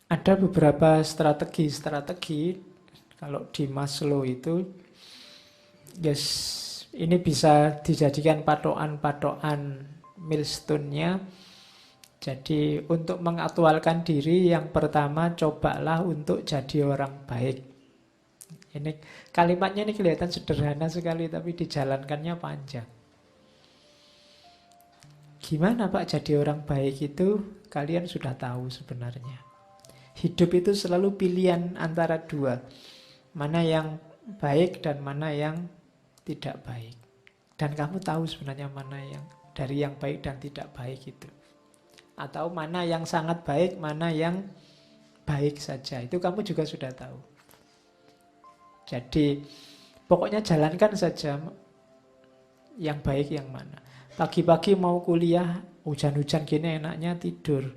Ada beberapa strategi-strategi kalau di Maslow itu, yes, ini bisa dijadikan patokan-patokan milestone-nya. Jadi untuk mengaktualkan diri yang pertama cobalah untuk jadi orang baik. Ini kalimatnya ini kelihatan sederhana sekali tapi dijalankannya panjang. Gimana Pak jadi orang baik itu? Kalian sudah tahu sebenarnya. Hidup itu selalu pilihan antara dua. Mana yang baik dan mana yang tidak baik. Dan kamu tahu sebenarnya mana yang dari yang baik dan tidak baik itu. Atau mana yang sangat baik, mana yang baik saja. Itu kamu juga sudah tahu. Jadi pokoknya jalankan saja yang baik yang mana. Pagi-pagi mau kuliah, hujan-hujan gini enaknya tidur.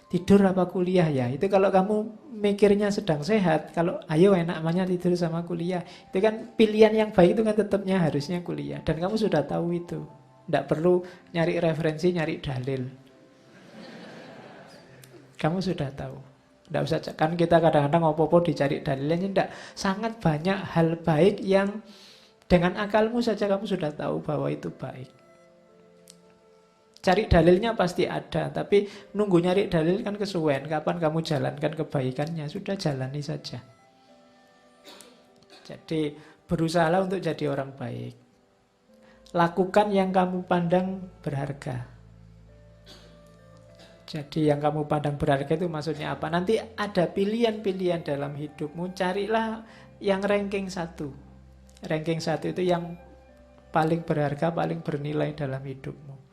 Tidur apa kuliah ya? Itu kalau kamu mikirnya sedang sehat, kalau ayo enaknya tidur sama kuliah. Itu kan pilihan yang baik itu kan tetapnya harusnya kuliah. Dan kamu sudah tahu itu. Tidak perlu nyari referensi, nyari dalil. Kamu sudah tahu. Tidak usah, kan kita kadang-kadang ngopo-opo dicari dalilnya. Tidak. Sangat banyak hal baik yang dengan akalmu saja kamu sudah tahu bahwa itu baik. Cari dalilnya pasti ada, tapi nunggu nyari dalil kan kesuwen. Kapan kamu jalankan kebaikannya, sudah jalani saja. Jadi berusahalah untuk jadi orang baik. Lakukan yang kamu pandang berharga. Jadi yang kamu pandang berharga itu maksudnya apa? Nanti ada pilihan-pilihan dalam hidupmu, carilah yang ranking satu. Ranking satu itu yang paling berharga, paling bernilai dalam hidupmu.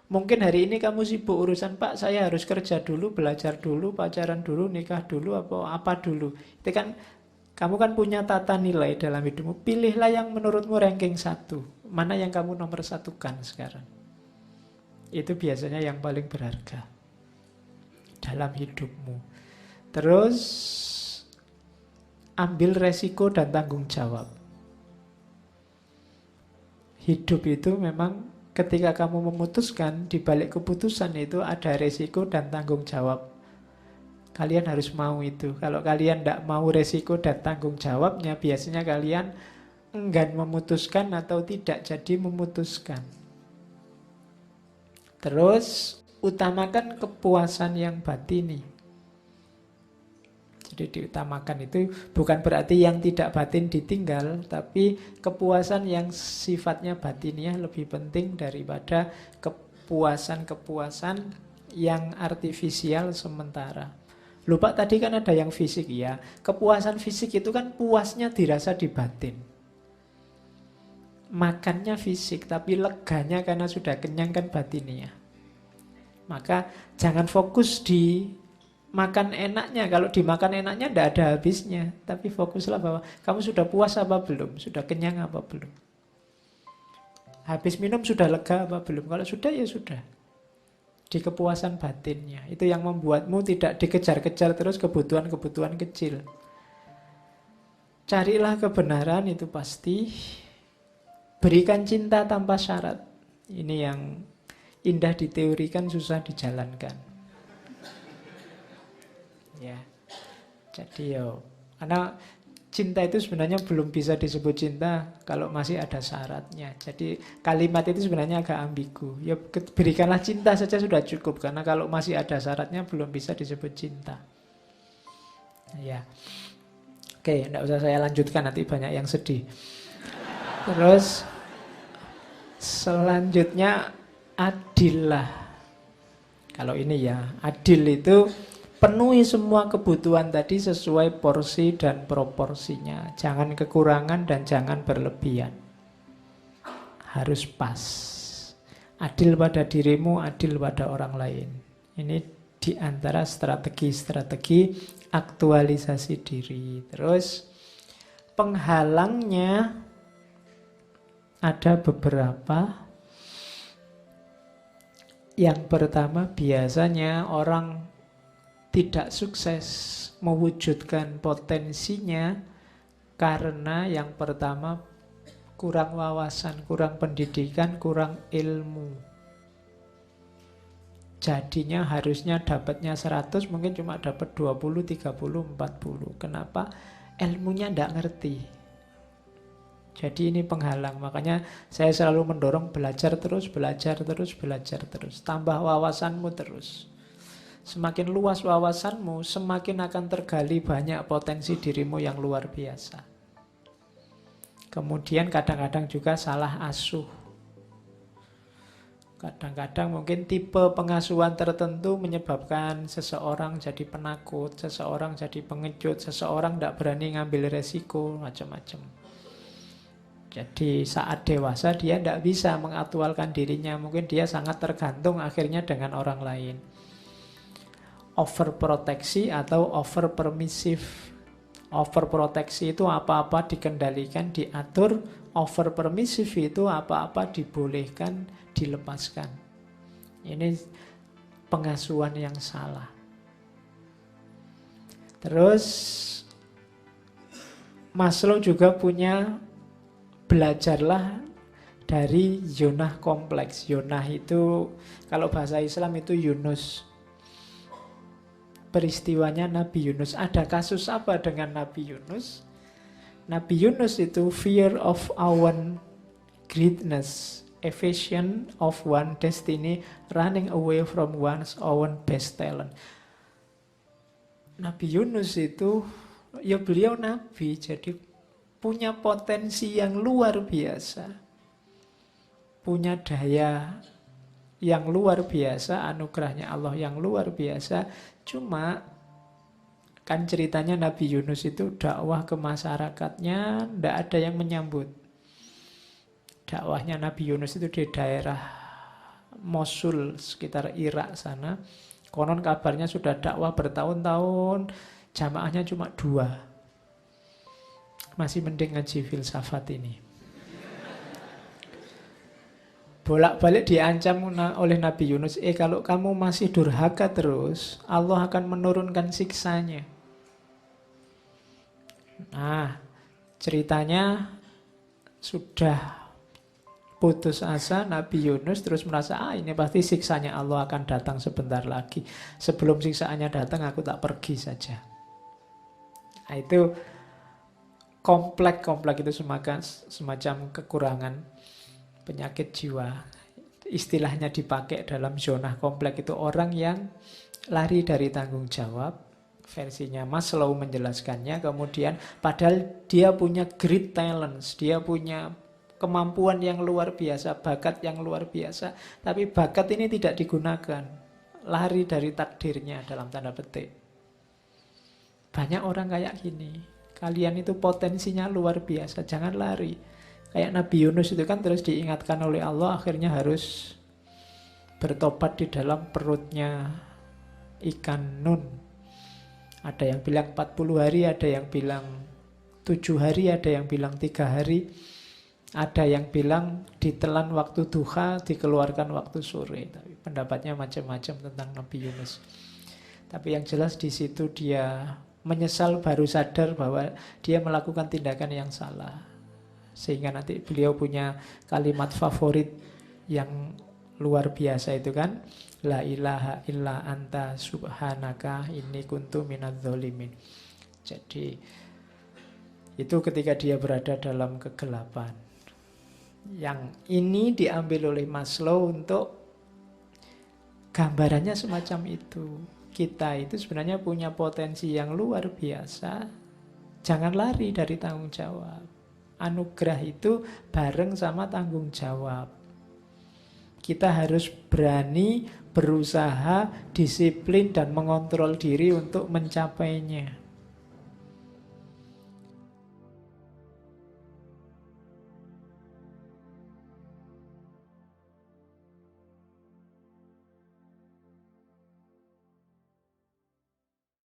Mungkin hari ini kamu sibuk urusan, Pak, saya harus kerja dulu, belajar dulu, pacaran dulu, nikah dulu, apa dulu. Itu kan, kamu kan punya tata nilai dalam hidupmu. Pilihlah yang menurutmu ranking satu. Mana yang kamu nomor satukan sekarang. Itu biasanya yang paling berharga dalam hidupmu. Terus, ambil resiko dan tanggung jawab. Hidup itu memang ketika kamu memutuskan, di balik keputusan itu ada resiko dan tanggung jawab. Kalian harus mau itu. Kalau kalian tidak mau resiko dan tanggung jawabnya, biasanya kalian enggan memutuskan atau tidak jadi memutuskan. Terus, utamakan kepuasan yang batini. Jadi diutamakan itu bukan berarti yang tidak batin ditinggal, tapi kepuasan yang sifatnya batiniah lebih penting daripada kepuasan-kepuasan yang artifisial sementara. Lupa tadi kan ada yang fisik ya. Kepuasan fisik itu kan puasnya dirasa di batin. Makannya fisik, tapi leganya karena sudah kenyang kan batiniah. Maka jangan fokus di makan enaknya. Kalau dimakan enaknya tidak ada habisnya. Tapi fokuslah bahwa kamu sudah puas apa belum, sudah kenyang apa belum. Habis minum sudah lega apa belum. Kalau sudah ya sudah. Di kepuasan batinnya. Itu yang membuatmu tidak dikejar-kejar terus kebutuhan-kebutuhan kecil. Carilah kebenaran itu pasti. Berikan cinta tanpa syarat. Ini yang indah diteorikan, susah dijalankan. Ya, jadi karena cinta itu sebenarnya belum bisa disebut cinta kalau masih ada syaratnya. Jadi kalimat itu sebenarnya agak ambigu. Ya berikanlah cinta saja sudah cukup, karena kalau masih ada syaratnya belum bisa disebut cinta. Ya, oke, tidak usah saya lanjutkan nanti banyak yang sedih. Terus selanjutnya adillah. Kalau ini ya, adil itu penuhi semua kebutuhan tadi sesuai porsi dan proporsinya. Jangan kekurangan dan jangan berlebihan. Harus pas. Adil pada dirimu, adil pada orang lain. Ini di antara strategi-strategi aktualisasi diri. Terus penghalangnya ada beberapa. Yang pertama, biasanya orang tidak sukses mewujudkan potensinya karena yang pertama kurang wawasan, kurang pendidikan, kurang ilmu. Jadinya harusnya dapatnya 100, mungkin cuma dapat 20, 30, 40. Kenapa? Ilmunya ndak ngerti. Jadi ini penghalang. Makanya saya selalu mendorong belajar terus, belajar terus, belajar terus. Tambah wawasanmu terus. Semakin luas wawasanmu, semakin akan tergali banyak potensi dirimu yang luar biasa. Kemudian kadang-kadang juga salah asuh. Kadang-kadang mungkin tipe pengasuhan tertentu menyebabkan seseorang jadi penakut, seseorang jadi pengecut, seseorang tidak berani ngambil resiko, macam-macam. Jadi saat dewasa dia tidak bisa mengaktualkan dirinya. Mungkin dia sangat tergantung akhirnya dengan orang lain. Overproteksi atau overpermisif. Overproteksi itu apa-apa dikendalikan, diatur. Overpermisif itu apa-apa dibolehkan, dilepaskan. Ini pengasuhan yang salah. Terus Maslow juga punya belajarlah dari Yonah kompleks. Yonah itu kalau bahasa Islam itu Yunus. Peristiwanya Nabi Yunus. Ada kasus apa dengan Nabi Yunus? Nabi Yunus itu fear of our greatness, evasion of one destiny, running away from one's own best talent. Nabi Yunus itu, ya beliau Nabi, jadi punya potensi yang luar biasa. Punya daya yang luar biasa, anugerahnya Allah yang luar biasa. Cuma kan ceritanya Nabi Yunus itu dakwah ke masyarakatnya, tidak ada yang menyambut. Dakwahnya Nabi Yunus itu di daerah Mosul, sekitar Irak sana. Konon kabarnya sudah dakwah bertahun-tahun, jamaahnya cuma 2. Masih mending ngaji filsafat ini. Bolak-balik diancam oleh Nabi Yunus, kalau kamu masih durhaka terus, Allah akan menurunkan siksanya. Nah, ceritanya sudah putus asa Nabi Yunus, terus merasa ini pasti siksanya Allah akan datang sebentar lagi. Sebelum siksaannya datang aku tak pergi saja. Nah, itu komplek itu semacam kekurangan penyakit jiwa. Istilahnya dipakai dalam zona komplek itu orang yang lari dari tanggung jawab. Versinya Maslow menjelaskannya. Kemudian padahal dia punya great talents, dia punya kemampuan yang luar biasa, bakat yang luar biasa, tapi bakat ini tidak digunakan. Lari dari takdirnya dalam tanda petik. Banyak orang kayak gini. Kalian itu potensinya luar biasa, jangan lari. Kayak Nabi Yunus itu kan terus diingatkan oleh Allah, akhirnya harus bertobat di dalam perutnya ikan nun. Ada yang bilang 40 hari, ada yang bilang 7 hari, ada yang bilang 3 hari. Ada yang bilang ditelan waktu duha, dikeluarkan waktu sore. Tapi pendapatnya macam-macam tentang Nabi Yunus. Tapi yang jelas di situ dia menyesal, baru sadar bahwa dia melakukan tindakan yang salah. Sehingga nanti beliau punya kalimat favorit yang luar biasa itu kan, la ilaha illa anta subhanaka inni kuntu minadz dzalimin. Jadi itu ketika dia berada dalam kegelapan. Yang ini diambil oleh Maslow untuk gambarannya semacam itu. Kita itu sebenarnya punya potensi yang luar biasa. Jangan lari dari tanggung jawab. Anugerah itu bareng sama tanggung jawab. Kita harus berani, berusaha, disiplin, dan mengontrol diri untuk mencapainya.